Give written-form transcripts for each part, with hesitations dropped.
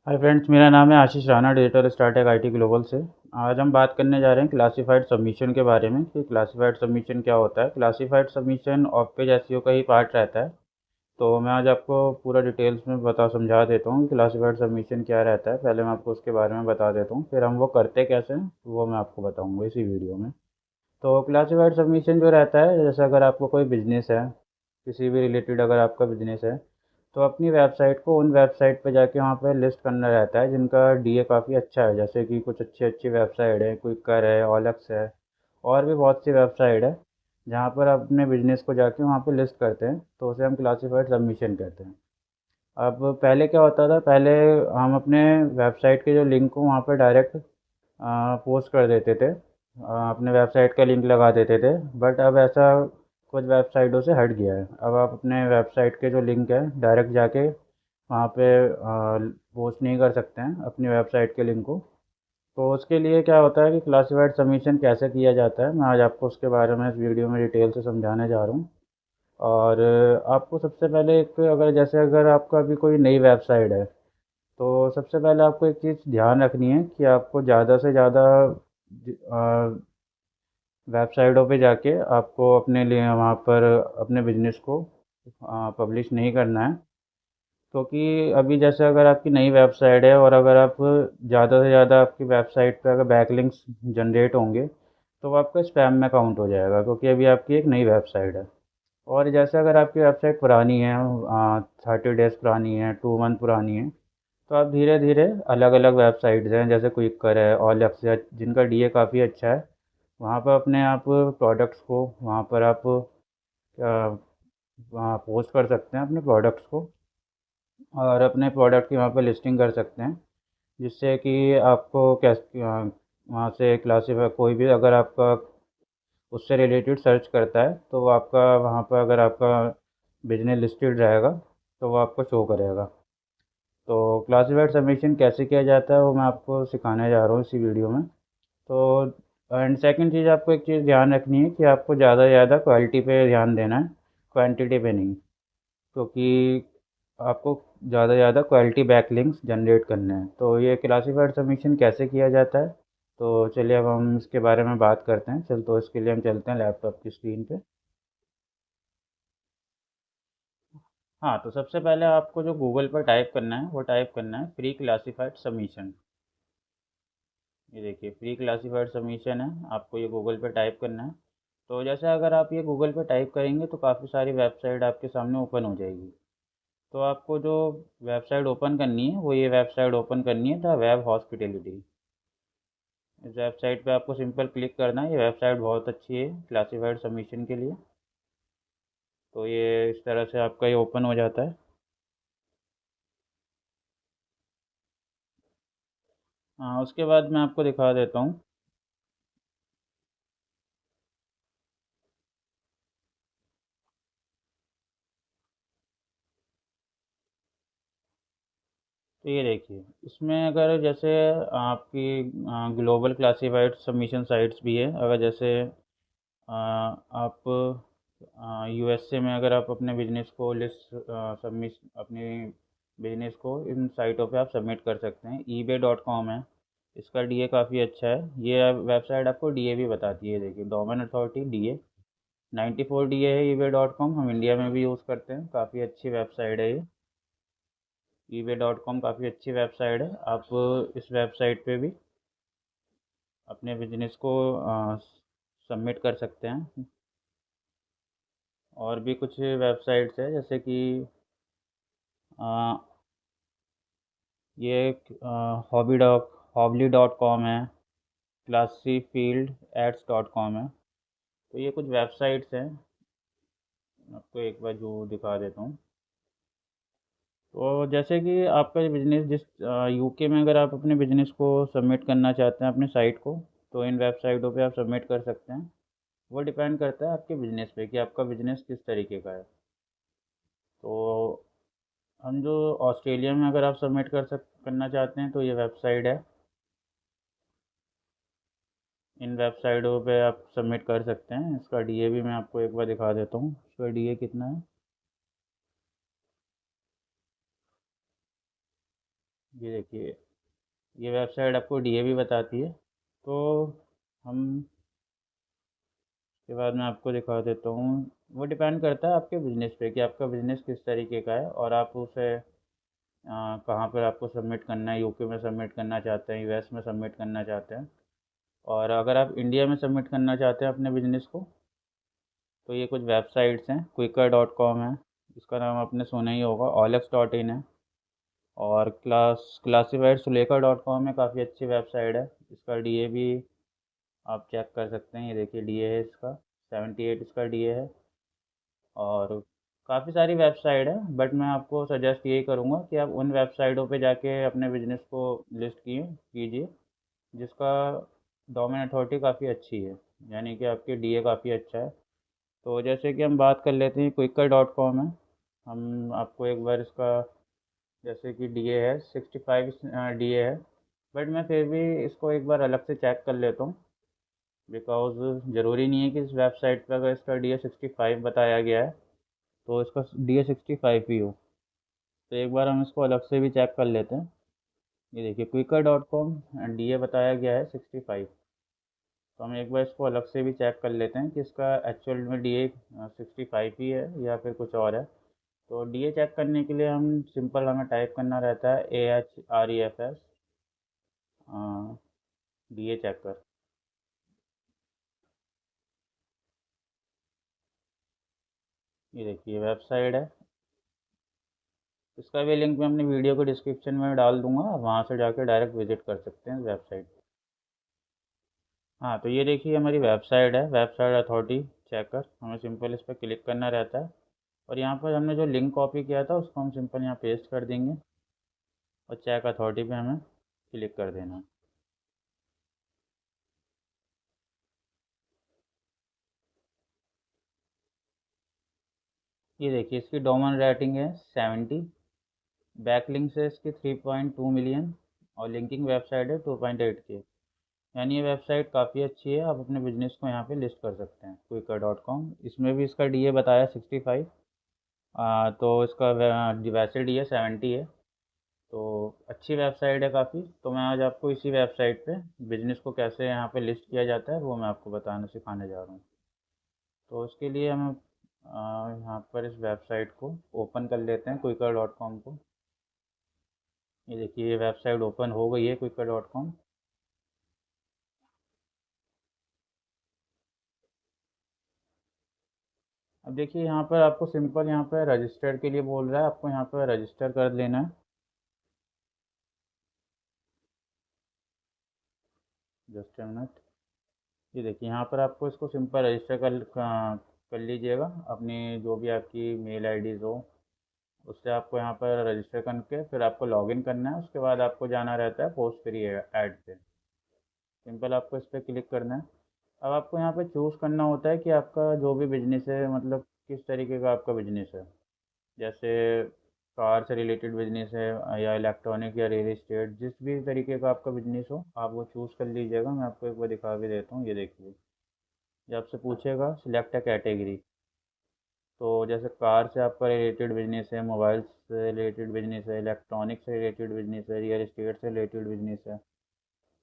Hi friends, मेरा नाम है Ashish Rana, digital startup IT global से। आज हम बात करने जा रहे हैं क्लासिफाइड सबमिशन के बारे में कि क्लासिफाइड सबमिशन क्या होता है। Classified submission of page SEO का ही पार्ट रहता है। तो मैं आज आपको पूरा डिटेल्स में समझा देता हूँ कि क्लासिफाइड सबमिशन क्या रहता है। पहले मैं आपको उसके बारे में बता देता हूँ, फिर हम वो करते कैसे हैं वो मैं आपको बताऊँगा इसी वीडियो में। तो क्लासिफाइड सबमिशन जो रहता है, जैसे अगर आपको कोई बिजनेस है, किसी भी रिलेटेड अगर आपका बिजनेस है, तो अपनी वेबसाइट को उन वेबसाइट पे जाके वहाँ पे लिस्ट करना रहता है जिनका डीए काफ़ी अच्छा है। जैसे कि कुछ अच्छी अच्छी वेबसाइट है, क्विकर है, ओलेक्स है, और भी बहुत सी वेबसाइट है जहाँ पर आप अपने बिजनेस को जाके वहाँ पे लिस्ट करते हैं, तो उसे हम क्लासिफाइड सबमिशन कहते हैं। अब पहले क्या होता था, पहले हम अपने वेबसाइट के जो लिंक को वहाँ पर डायरेक्ट पोस्ट कर देते थे, अपने वेबसाइट का लिंक लगा देते थे। बट अब ऐसा कुछ वेबसाइटों से हट गया है। अब आप अपने वेबसाइट के जो लिंक है डायरेक्ट जाके वहाँ पे पोस्ट नहीं कर सकते हैं अपनी वेबसाइट के लिंक को। तो उसके लिए क्या होता है कि क्लासिफाइड सबमिशन कैसे किया जाता है, मैं आज आपको उसके बारे में इस वीडियो में डिटेल से समझाने जा रहा हूँ। और आपको सबसे पहले एक, अगर आपका अभी कोई नई वेबसाइट है, तो सबसे पहले आपको एक चीज़ ध्यान रखनी है कि आपको ज़्यादा से ज़्यादा वेबसाइटों पे जाके आपको अपने लिए वहाँ पर अपने बिजनेस को पब्लिश नहीं करना है। क्योंकि अभी जैसे अगर आपकी नई वेबसाइट है और अगर आप ज़्यादा से ज़्यादा आपकी वेबसाइट पे अगर बैकलिंक्स जनरेट होंगे, तो वो आपका स्पैम में काउंट हो जाएगा, क्योंकि अभी आपकी एक नई वेबसाइट है। और जैसे अगर आपकी वेबसाइट पुरानी है, 30 डेज़ पुरानी है, 2 मंथ पुरानी है, तो आप धीरे धीरे अलग अलग वेबसाइट्स हैं जैसे क्विकर है, ओलेक्स है, जिनका डीए काफ़ी अच्छा है, वहाँ पर अपने आप प्रोडक्ट्स को वहाँ पर आप वहाँ पोस्ट कर सकते हैं अपने प्रोडक्ट्स को, और अपने प्रोडक्ट की वहाँ पर लिस्टिंग कर सकते हैं। जिससे कि आपको वहाँ से क्लासीफाई कोई भी अगर आपका उससे रिलेटेड सर्च करता है, तो वो आपका वहाँ पर अगर आपका बिजनेस लिस्टेड रहेगा तो वो आपको शो करेगा। तो क्लासिफाइड सबमिशन कैसे किया जाता है वो मैं आपको सिखाने जा रहा हूँ इसी वीडियो में। तो एंड सेकंड चीज़, आपको एक चीज़ ध्यान रखनी है कि आपको ज़्यादा से ज़्यादा क्वालिटी पे ध्यान देना है, क्वांटिटी पे नहीं। क्योंकि आपको ज़्यादा से ज़्यादा क्वालिटी बैकलिंक्स जनरेट करने हैं। तो ये क्लासिफाइड सबमिशन कैसे किया जाता है, तो चलिए अब हम इसके बारे में बात करते हैं। तो इसके लिए हम चलते हैं लैपटॉप की स्क्रीन पे। हाँ, तो सबसे पहले आपको जो गूगल पर टाइप करना है वो टाइप करना है प्री क्लासिफाइड सबमिशन। ये देखिए, प्री क्लासिफाइड सबमिशन है, आपको ये गूगल पे टाइप करना है। तो जैसे अगर आप ये गूगल पे टाइप करेंगे तो काफ़ी सारी वेबसाइट आपके सामने ओपन हो जाएगी। तो आपको जो वेबसाइट ओपन करनी है वो ये वेबसाइट ओपन करनी है, द वेब हॉस्पिटैलिटी। इस वेबसाइट पे आपको सिंपल क्लिक करना है। ये वेबसाइट बहुत अच्छी है क्लासिफाइड सबमिशन के लिए। तो ये इस तरह से आपका ये ओपन हो जाता है। हाँ, उसके बाद मैं आपको दिखा देता हूँ। तो ये देखिए, इसमें अगर जैसे आपकी ग्लोबल क्लासिफाइड सबमिशन साइट्स भी है। अगर जैसे आप यूएसए में अगर आप अपने बिजनेस को लिस्ट सबमिट अपनी बिजनेस को इन साइटों पे आप सबमिट कर सकते हैं। ebay.com है, इसका डीए काफ़ी अच्छा है। ये वेबसाइट आपको डीए भी बताती है। देखिए, डोमेन अथॉरिटी डीए 94 डीए है ebay.com। हम इंडिया में भी यूज़ करते हैं, काफ़ी अच्छी वेबसाइट है ये। ebay.com काफ़ी अच्छी वेबसाइट है। आप इस वेबसाइट पे भी अपने बिजनेस को सबमिट कर सकते हैं। और भी कुछ वेबसाइट्स है जैसे कि अ, ये हॉबली.com है, classified ads dot com है। तो ये कुछ वेबसाइट्स हैं, आपको एक बार जो दिखा देता हूँ। तो जैसे कि आपका बिजनेस जिस यूके में अगर आप अपने बिजनेस को सबमिट करना चाहते हैं अपने साइट को, तो इन वेबसाइटों पे आप सबमिट कर सकते हैं। वो डिपेंड करता है आपके बिजनेस पे कि आपका बिजनेस किस तरीके का है। तो हम जो ऑस्ट्रेलिया में अगर आप सबमिट करना चाहते हैं, तो ये वेबसाइट है। इन वेबसाइटों पे आप सबमिट कर सकते हैं। इसका डीए भी मैं आपको एक बार दिखा देता हूँ, इसका डीए कितना है। ये देखिए, ये वेबसाइट आपको डीए भी बताती है। तो हम के बाद मैं आपको दिखा देता हूँ। वो डिपेंड करता है आपके बिज़नेस पे कि आपका बिज़नेस किस तरीके का है और आप उसे कहाँ पर आपको सबमिट करना है, यूके में सबमिट करना चाहते हैं, यूएस में सबमिट करना चाहते हैं। और अगर आप इंडिया में सबमिट करना चाहते हैं अपने बिज़नेस को, तो ये कुछ वेबसाइट्स हैं। क्विकर.com है, इसका नाम आपने सुना ही होगा। OLX.in है। और क्लासिफाइड सुलेखा.com है, काफ़ी अच्छी वेबसाइट है। इसका डीए भी आप चेक कर सकते हैं। ये देखिए डीए है इसका 78, इसका डीए है। और काफ़ी सारी वेबसाइट है, बट मैं आपको सजेस्ट यही करूँगा कि आप उन वेबसाइटों पे जाके अपने बिजनेस को लिस्ट कीजिए जिसका डोमेन अथॉरिटी काफ़ी अच्छी है, यानी कि आपके डीए काफ़ी अच्छा है। तो जैसे कि हम बात कर लेते हैं, क्विकर.com है। हम आपको एक बार इसका, जैसे कि डीए है 65 डीए है, बट मैं फिर भी इसको एक बार अलग से चेक कर लेता हूँ। बिकॉज़ ज़रूरी नहीं है कि इस वेबसाइट पे अगर इसका डीए 65 बताया गया है तो इसका डीए 65 ही हो। तो एक बार हम इसको अलग से भी चेक कर लेते हैं। ये देखिए क्विकर.com एंड डीए बताया गया है 65। तो हम एक बार इसको अलग से भी चेक कर लेते हैं कि इसका एक्चुअल में डीए 65 ही है या फिर कुछ और है। तो डीए चेक करने के लिए हम सिंपल हमें टाइप करना रहता है AHREFS डीए चेकर। ये देखिए वेबसाइट है, इसका भी लिंक मैं अपनी वीडियो के डिस्क्रिप्शन में डाल दूंगा, वहाँ से जाकर डायरेक्ट विजिट कर सकते हैं वेबसाइट। हाँ, तो ये देखिए हमारी वेबसाइट है, वेबसाइट अथॉरिटी चेकर। हमें सिंपल इस पर क्लिक करना रहता है और यहाँ पर हमने जो लिंक कॉपी किया था उसको हम सिंपल यहाँ पेस्ट कर देंगे और चेक अथॉरिटी पे हमें क्लिक कर देना है। ये देखिए इसकी डोमेन रेटिंग है 70, बैकलिंक से इसकी 3.2 मिलियन और लिंकिंग वेबसाइट है 2.8 के। यानी ये वेबसाइट काफ़ी अच्छी है, आप अपने बिजनेस को यहाँ पे लिस्ट कर सकते हैं। क्विकर.com, इसमें भी इसका डीए बताया 65। तो इसका वैसे डीए 70 है। तो अच्छी वेबसाइट है काफ़ी। तो मैं आज आपको इसी वेबसाइट पे बिजनेस को कैसे यहाँ पे लिस्ट किया जाता है वो मैं आपको बताना सिखाने जा रहा हूँ। तो उसके लिए हम यहाँ पर इस वेबसाइट को ओपन कर लेते हैं, क्विकर.com को। ये देखिए ये वेबसाइट ओपन हो गई है, क्विकर.com। अब देखिए यहाँ पर आपको सिंपल यहाँ पर रजिस्टर के लिए बोल रहा है, आपको यहाँ पर रजिस्टर कर लेना है। Just a minute. ये देखिए यहाँ पर आपको इसको सिंपल रजिस्टर कर लीजिएगा। अपनी जो भी आपकी मेल आईडीज़ हो उससे आपको यहाँ पर रजिस्टर करके फिर आपको लॉगिन करना है। उसके बाद आपको जाना रहता है पोस्ट फ्री ऐड पे। सिंपल आपको इस पर क्लिक करना है। अब आपको यहाँ पे चूज़ करना होता है कि आपका जो भी बिजनेस है, मतलब किस तरीके का आपका बिजनेस है। जैसे कार से रिलेटेड बिजनेस है या इलेक्ट्रॉनिक या रियल इस्टेट, जिस भी तरीके का आपका बिजनेस हो आप वो चूज़ कर लीजिएगा। मैं आपको एक बार दिखा भी देता हूँ। ये देखिए, ये आपसे पूछेगा सिलेक्ट अ कैटेगरी। तो जैसे कार से आपका रिलेटेड बिजनेस है, मोबाइल से रिलेटेड बिजनेस है, इलेक्ट्रॉनिक से रिलेटेड बिजनेस है, रियल इस्टेट से रिलेटेड बिजनेस है।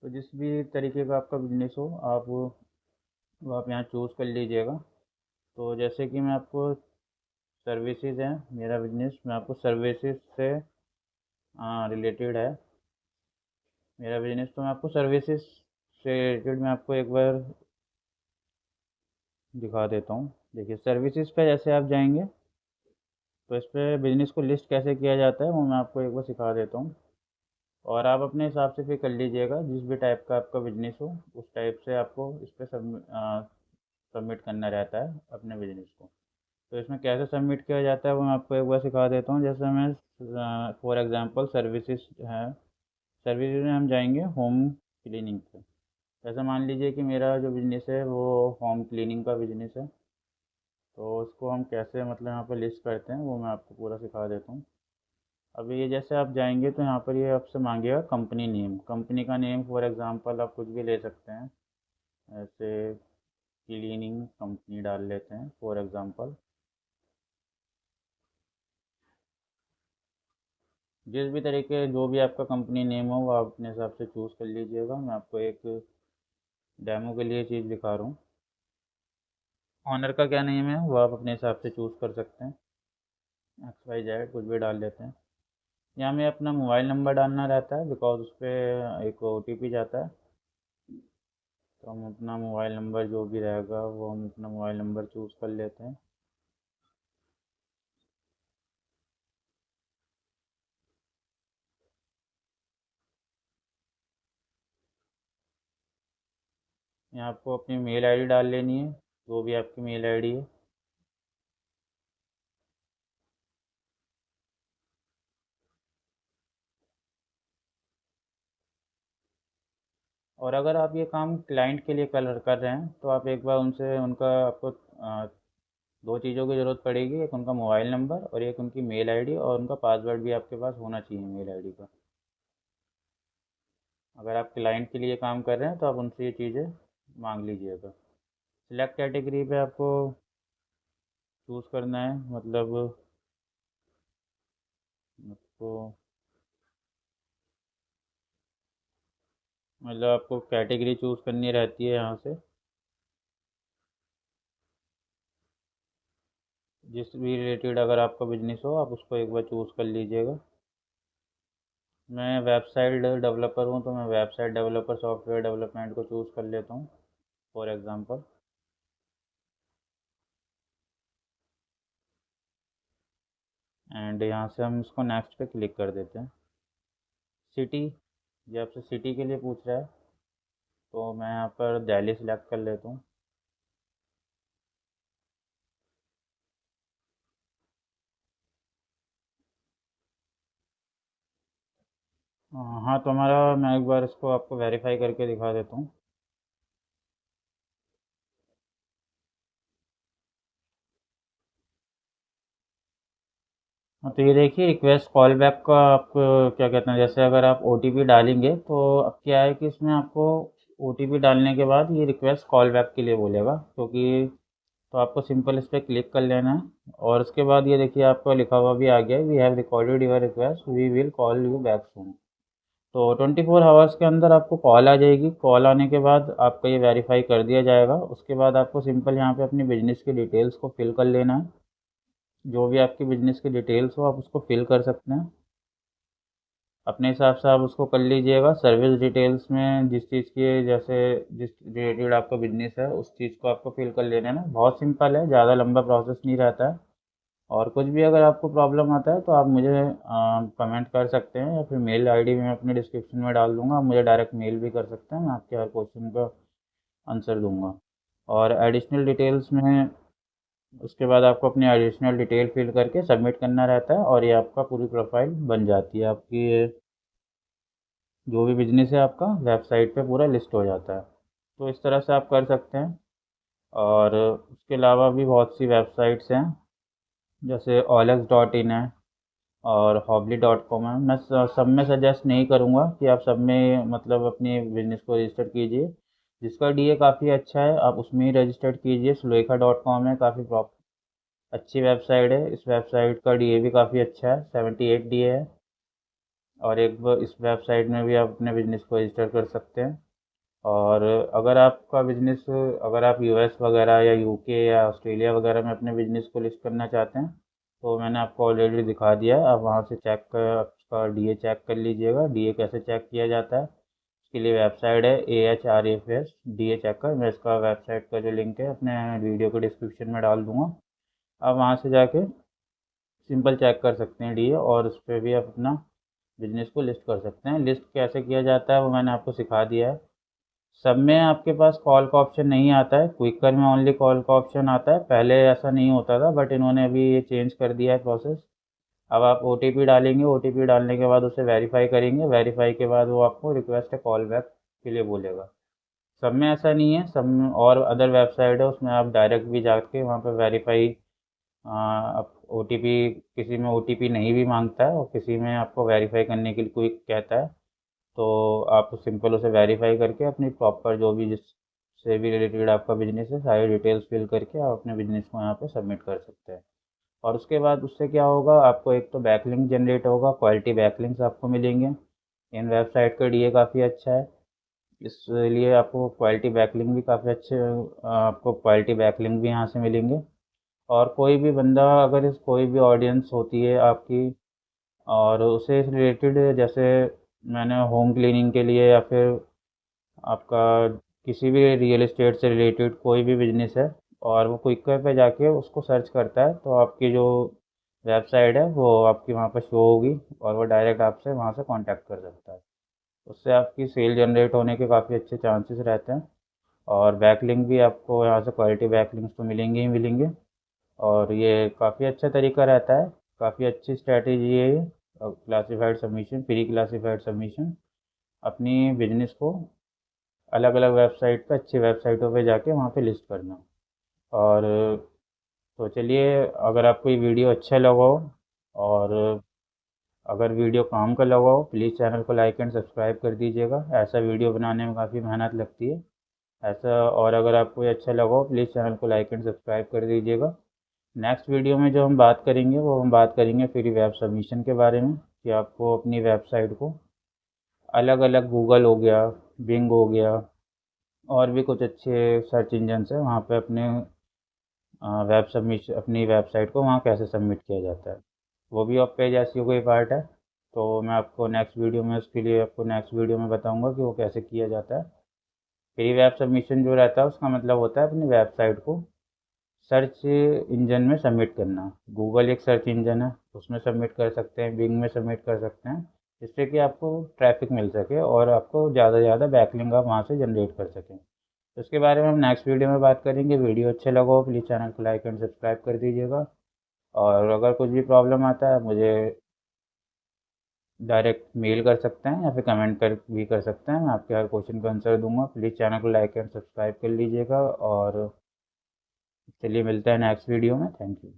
तो जिस भी तरीके का आपका बिजनेस हो आप वो आप यहाँ चूज़ कर लीजिएगा। तो जैसे कि मैं आपको सर्विसेज हैं, मेरा बिजनेस, मैं आपको सर्विसेज से रिलेटेड है मेरा बिजनेस। तो मैं आपको सर्विसेज से रिलेटेड मैं आपको एक बार दिखा देता हूँ। देखिए सर्विसेज पे जैसे आप जाएंगे तो इस पर बिजनेस को लिस्ट कैसे किया जाता है वो मैं आपको एक बार सिखा देता हूँ। और आप अपने हिसाब से फिर कर लीजिएगा, जिस भी टाइप का आपका बिजनेस हो उस टाइप से आपको इस पर सबमिट करना रहता है अपने बिजनेस को। तो इसमें कैसे सबमिट किया जाता है वो मैं आपको एक बार सिखा देता हूँ। जैसे मैं फॉर एग्ज़ाम्पल सर्विसेज है, सर्विसेज में हम जाएंगे होम क्लीनिंग पे। जैसे मान लीजिए कि मेरा जो बिज़नेस है वो होम क्लीनिंग का बिज़नेस है। तो उसको हम कैसे मतलब यहाँ पे लिस्ट करते हैं वो मैं आपको पूरा सिखा देता हूँ। अभी ये जैसे आप जाएंगे तो यहाँ पर ये आपसे मांगेगा कंपनी नेम। कंपनी का नेम फॉर एग्ज़ाम्पल आप कुछ भी ले सकते हैं। ऐसे क्लीनिंग कंपनी डाल लेते हैं फॉर एग्ज़ाम्पल। जिस भी तरीके जो भी आपका कंपनी नेम हो वो आप अपने हिसाब से चूज़ कर लीजिएगा। मैं आपको एक डेमो के लिए चीज़ दिखा रहा हूँ। ऑनर का क्या नेम है वो आप अपने हिसाब से चूज़ कर सकते हैं। XYZ कुछ भी डाल लेते हैं। यहाँ में अपना मोबाइल नंबर डालना रहता है, बिकॉज उस पर एक OTP जाता है। तो हम अपना मोबाइल नंबर जो भी रहेगा वो हम अपना मोबाइल नंबर चूज़ कर लेते हैं। यहाँ आपको अपनी मेल आईडी डाल लेनी है, जो भी आपकी मेल आईडी है। और अगर आप ये काम क्लाइंट के लिए कर रहे हैं तो आप एक बार उनसे उनका आपको दो चीज़ों की ज़रूरत पड़ेगी, एक उनका मोबाइल नंबर और एक उनकी मेल आईडी, और उनका पासवर्ड भी आपके पास होना चाहिए मेल आईडी का। अगर आप क्लाइंट के लिए काम कर रहे हैं तो आप उनसे ये चीज़ें मांग लीजिएगा। सिलेक्ट कैटेगरी पे आपको चूज़ करना है, मतलब आपको आपको कैटेगरी चूज़ करनी रहती है यहाँ से। जिस भी रिलेटेड अगर आपका बिजनेस हो आप उसको एक बार चूज़ कर लीजिएगा। मैं वेबसाइट डेवलपर हूँ तो मैं वेबसाइट डेवलपर सॉफ्टवेयर डेवलपमेंट को चूज़ कर लेता हूँ फॉर एग्ज़ाम्पल। एंड यहाँ से हम इसको नेक्स्ट पे क्लिक कर देते हैं। सिटी, ये आपसे सिटी के लिए पूछ रहा है, तो मैं यहाँ पर दिल्ली सेलेक्ट कर लेता हूँ। हाँ, तो हमारा मैं एक बार इसको आपको वेरीफाई करके दिखा देता हूँ। हाँ, तो ये देखिए रिक्वेस्ट कॉल बैक का आप क्या कहते हैं, जैसे अगर आप OTP डालेंगे तो अब क्या है कि इसमें आपको OTP डालने के बाद ये रिक्वेस्ट कॉल बैक के लिए बोलेगा, क्योंकि तो आपको सिंपल इस पर क्लिक कर लेना है। और उसके बाद ये देखिए आपका लिखा हुआ भी आ गया, we have recorded your request, we will call you back soon. तो 24 आवर्स के अंदर आपको कॉल आ जाएगी। कॉल आने के बाद आपका ये वेरीफाई कर दिया जाएगा। उसके बाद आपको सिंपल यहाँ पे अपनी बिजनेस की डिटेल्स को फिल कर लेना है। जो भी आपकी बिजनेस की डिटेल्स हो आप उसको फिल कर सकते हैं अपने हिसाब से। आप उसको कर लीजिएगा। सर्विस डिटेल्स में जिस चीज़ की जैसे जिस रिलेटेड आपका बिजनेस है उस चीज़ को आपको फिल कर लेना है। बहुत सिंपल है, ज़्यादा लंबा प्रोसेस नहीं रहता है। और कुछ भी अगर आपको प्रॉब्लम आता है तो आप मुझे कमेंट कर सकते हैं, या फिर मेल आईडी मैं अपने डिस्क्रिप्शन में डाल दूंगा। आप मुझे डायरेक्ट मेल भी कर सकते हैं, मैं आपके हर क्वेश्चन का आंसर दूंगा। और एडिशनल डिटेल्स में उसके बाद आपको अपनी एडिशनल डिटेल फिल करके सबमिट करना रहता है, और ये आपका पूरी प्रोफाइल बन जाती है। आपकी ये जो भी बिजनेस है आपका वेबसाइट पे पूरा लिस्ट हो जाता है। तो इस तरह से आप कर सकते हैं। और उसके अलावा भी बहुत सी वेबसाइट्स हैं, जैसे OLX.in है और hobby.com है। मैं सब में सजेस्ट नहीं करूँगा कि आप सब में मतलब अपनी बिजनेस को रजिस्टर कीजिए। जिसका DA काफ़ी अच्छा है आप उसमें ही रजिस्टर कीजिए। सुलेखा.com है, काफ़ी अच्छी वेबसाइट है। इस वेबसाइट का DA भी काफ़ी अच्छा है, 78 DA है। और एक इस वेबसाइट में भी आप अपने बिजनेस को रजिस्टर कर सकते हैं। और अगर आपका बिजनेस, अगर आप US वगैरह या UK या ऑस्ट्रेलिया वगैरह में अपने बिजनेस को लिस्ट करना चाहते हैं तो मैंने आपको ऑलरेडी दिखा दिया है। आप वहाँ से चेक कर आपका DA चेक कर लीजिएगा। DA कैसे चेक किया जाता है उसके लिए वेबसाइट है AHREFS DA चेकर। मैं इसका वेबसाइट का जो लिंक है अपने वीडियो के डिस्क्रिप्शन में डाल दूँगा। आप वहाँ से जाके सिंपल चेक कर सकते हैं DA, और उस पर भी आप अपना बिजनेस को लिस्ट कर सकते हैं। लिस्ट कैसे किया जाता है वो मैंने आपको सिखा दिया है। सब में आपके पास कॉल का ऑप्शन नहीं आता है, क्विकर में ओनली कॉल का ऑप्शन आता है। पहले ऐसा नहीं होता था, बट इन्होंने अभी ये चेंज कर दिया है प्रोसेस। अब आप OTP डालेंगे, OTP डालने के बाद उसे वेरीफाई करेंगे, वेरीफाई के बाद वो आपको रिक्वेस्ट कॉल बैक के लिए बोलेगा। सब में ऐसा नहीं है, सब में और अदर वेबसाइट है उसमें आप डायरेक्ट भी जाके वहाँ पर वेरीफाई, आप OTP, किसी में OTP नहीं भी मांगता है और किसी में आपको वेरीफाई करने के लिए कोई कहता है तो आप सिंपल उसे वेरीफाई करके अपनी प्रॉपर जो भी जिससे भी रिलेटेड आपका बिजनेस है सारी डिटेल्स फिल करके आप अपने बिजनेस को यहाँ पे सबमिट कर सकते हैं। और उसके बाद उससे क्या होगा, आपको एक तो बैकलिंक जनरेट होगा, क्वालिटी बैकलिंक्स आपको मिलेंगे। इन वेबसाइट का डीए काफ़ी अच्छा है, इसलिए आपको क्वालिटी बैकलिंक भी काफ़ी अच्छे आपको क्वालिटी बैकलिंक भी यहाँ से मिलेंगे। और कोई भी बंदा अगर कोई भी ऑडियंस होती है आपकी और उससे रिलेटेड, जैसे मैंने होम क्लीनिंग के लिए या फिर आपका किसी भी रियल एस्टेट से रिलेटेड कोई भी बिजनेस है और वो क्विकर पे जाके उसको सर्च करता है, तो आपकी जो वेबसाइट है वो आपकी वहाँ पर शो होगी और वो डायरेक्ट आपसे वहाँ से कांटेक्ट कर सकता है। उससे आपकी सेल जनरेट होने के काफ़ी अच्छे चांसेस रहते हैं। और बैकलिंक भी आपको यहाँ से क्वालिटी बैकलिंक्स तो मिलेंगे ही मिलेंगे। और ये काफ़ी अच्छा तरीका रहता है, काफ़ी अच्छी स्ट्रैटेजी है ये classified submission, pre classified submission, अपनी बिजनेस को अलग अलग वेबसाइट पे, अच्छी वेबसाइटों पे जाके वहाँ पे लिस्ट करना। और तो चलिए, अगर आपको ये वीडियो अच्छा लगा हो और अगर वीडियो काम का लगा हो, प्लीज़ चैनल को लाइक एंड सब्सक्राइब कर दीजिएगा। ऐसा वीडियो बनाने में काफ़ी मेहनत लगती है ऐसा। और अगर आपको ये अच्छा लगा हो, प्लीज़ चैनल को लाइक एंड सब्सक्राइब कर दीजिएगा। नेक्स्ट वीडियो में जो हम बात करेंगे वो हम बात करेंगे फ्री वेब सबमिशन के बारे में, कि आपको अपनी वेबसाइट को अलग अलग, गूगल हो गया, बिंग हो गया, और भी कुछ अच्छे सर्च इंजन है वहाँ पे अपने वेब सबमिशन, अपनी वेबसाइट को वहाँ कैसे सबमिट किया जाता है। वो भी आप पेज एसईओ का ही पार्ट है। तो मैं आपको नेक्स्ट वीडियो में, उसके लिए आपको नेक्स्ट वीडियो में बताऊंगा कि वो कैसे किया जाता है। फ्री वेब सबमिशन जो रहता है उसका मतलब होता है अपनी वेबसाइट को सर्च इंजन में सबमिट करना। गूगल एक सर्च इंजन है, उसमें सबमिट कर सकते हैं, बिंग में सबमिट कर सकते हैं, जिससे कि आपको ट्रैफिक मिल सके और आपको ज़्यादा से ज़्यादा बैकलिंक आप वहाँ से जनरेट कर सकें। तो इसके बारे में हम नेक्स्ट वीडियो में बात करेंगे। वीडियो अच्छा लगा हो, प्लीज़ चैनल को लाइक एंड सब्सक्राइब कर दीजिएगा। और अगर कुछ भी प्रॉब्लम आता है, मुझे डायरेक्ट मेल कर सकते हैं या फिर कमेंट कर भी कर सकते हैं, मैं आपके हर क्वेश्चन का आंसर दूंगा। प्लीज़ चैनल को लाइक एंड सब्सक्राइब कर लीजिएगा। और चलिए, मिलते हैं नेक्स्ट वीडियो में। Thank you.